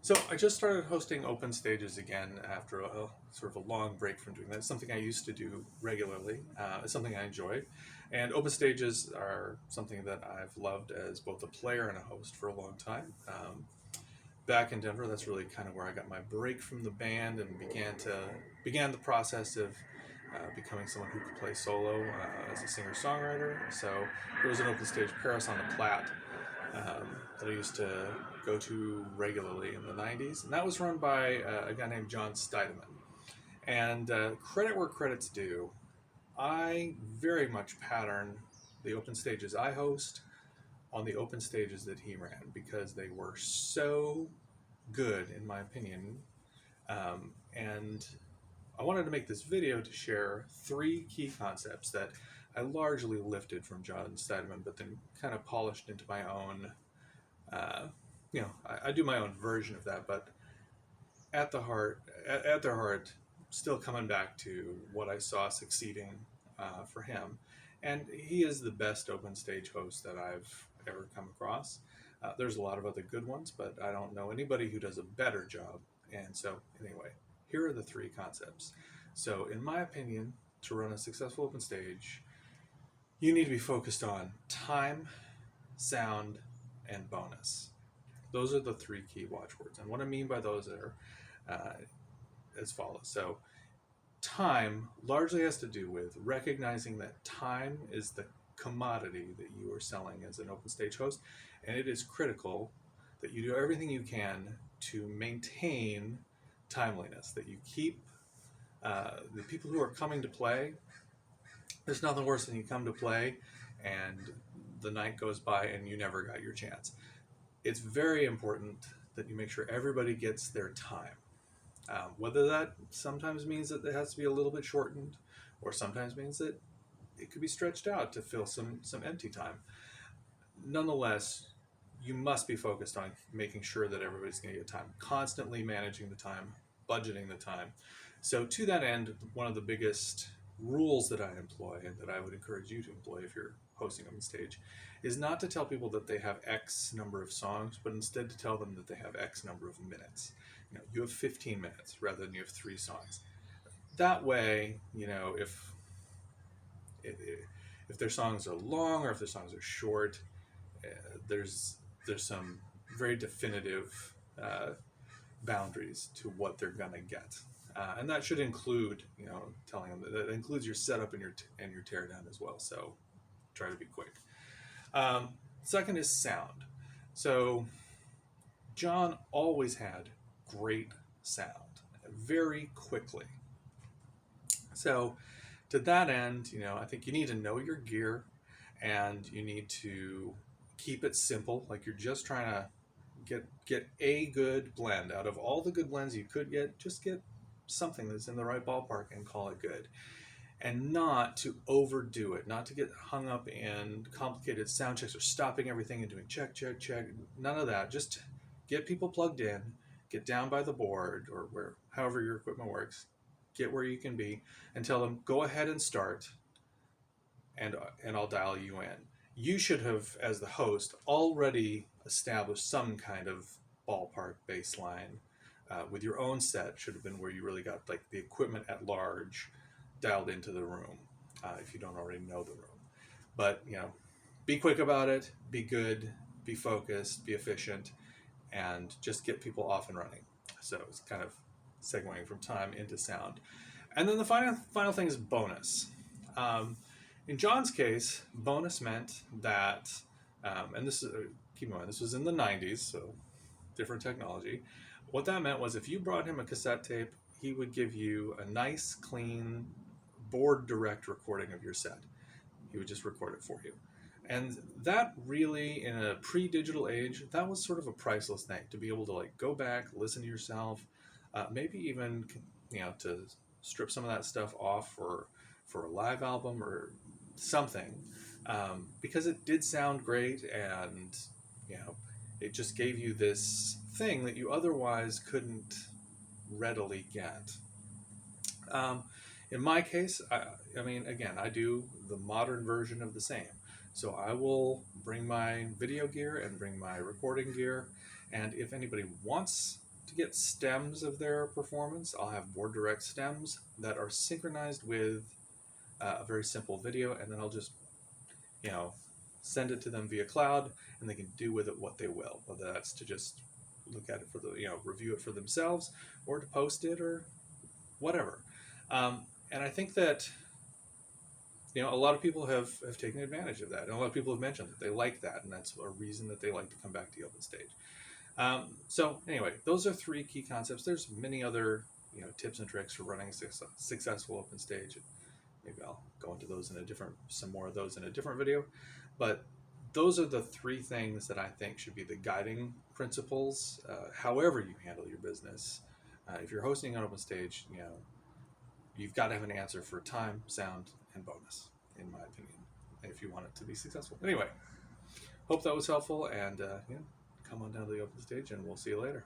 So I just started hosting open stages again after a sort of a long break from doing that. It's something I used to do regularly. It's something I enjoy. And open stages are something that I've loved as both a player and a host for a long time. Back in Denver, that's really kind of where I got my break from the band and began the process of becoming someone who could play solo as a singer-songwriter. So there was an open stage, Paris on the Platte, that I used to go to regularly in the 90s. And that was run by a guy named John Steideman. And credit where credit's due, I very much pattern the open stages I host on the open stages that he ran because they were so good, in my opinion. And I wanted to make this video to share 3 key concepts that I largely lifted from John Steideman, but then kind of polished into my own. I do my own version of that, but at their heart, still coming back to what I saw succeeding for him. And he is the best open stage host that I've ever come across. There's a lot of other good ones, but I don't know anybody who does a better job. And so, anyway, here are the 3 concepts. So, in my opinion, to run a successful open stage, you need to be focused on time, sound, and bonus. Those are the 3 key watchwords. And what I mean by those are as follows. So, time largely has to do with recognizing that time is the commodity that you are selling as an open stage host, and it is critical that you do everything you can to maintain timeliness, that you keep the people who are coming to play. There's nothing worse than you come to play and the night goes by and you never got your chance. It's very important that you make sure everybody gets their time. Whether that sometimes means that it has to be a little bit shortened, or sometimes means that it could be stretched out to fill some empty time. Nonetheless, you must be focused on making sure that everybody's going to get time, constantly managing the time, budgeting the time. So to that end, one of the biggest rules that I employ and that I would encourage you to employ if you're hosting on stage is not to tell people that they have X number of songs, but instead to tell them that they have X number of minutes. You have 15 minutes rather than you have 3 songs. That way, if their songs are long or if their songs are short, there's some very definitive boundaries to what they're gonna get, and that should include, telling them that includes your setup and your teardown as well. So try to be quick. Second is sound. So John always had great sound very quickly. So to that end, I think you need to know your gear and you need to keep it simple. Like you're just trying to get a good blend. Out of all the good blends you could get, just get something that's in the right ballpark and call it good. And not to overdo it, not to get hung up in complicated sound checks or stopping everything and doing check, check, check. None of that. Just get people plugged in, get down by the board or however your equipment works, get where you can be, and tell them, go ahead and start, and I'll dial you in. You should have, as the host, already established some kind of ballpark baseline with your own set. Should have been where you really got like the equipment at large dialed into the room, if you don't already know the room. But be quick about it, be good, be focused, be efficient, and just get people off and running. So it's kind of segueing from time into sound. And then the final thing is bonus. In John's case, bonus meant that, and this is, keep in mind, this was in the 90s, so different technology. What that meant was if you brought him a cassette tape, he would give you a nice, clean, board direct recording of your set. He would just record it for you. And that really, in a pre-digital age, that was sort of a priceless thing, to be able to like go back, listen to yourself, maybe even to strip some of that stuff off for a live album or something, because it did sound great, and it just gave you this thing that you otherwise couldn't readily get. In my case, I mean, again, I do the modern version of the same. So I will bring my video gear and bring my recording gear, and if anybody wants to get stems of their performance, I'll have more direct stems that are synchronized with a very simple video, and then I'll just, you know, send it to them via cloud, and they can do with it what they will, whether that's to just look at it for the, you know, review it for themselves, or to post it, or whatever. And I think that, you know, a lot of people have taken advantage of that, and a lot of people have mentioned that they like that, and that's a reason that they like to come back to the open stage. So anyway, those are three key concepts. There's many other, you know, tips and tricks for running a successful open stage. Maybe I'll go into those in some more of those in a different video. But those are the three things that I think should be the guiding principles, however you handle your business. If you're hosting an open stage, you know, you've got to have an answer for time, sound, and bonus, in my opinion, if you want it to be successful. Anyway, hope that was helpful, and you know, come on down to the open stage, and we'll see you later.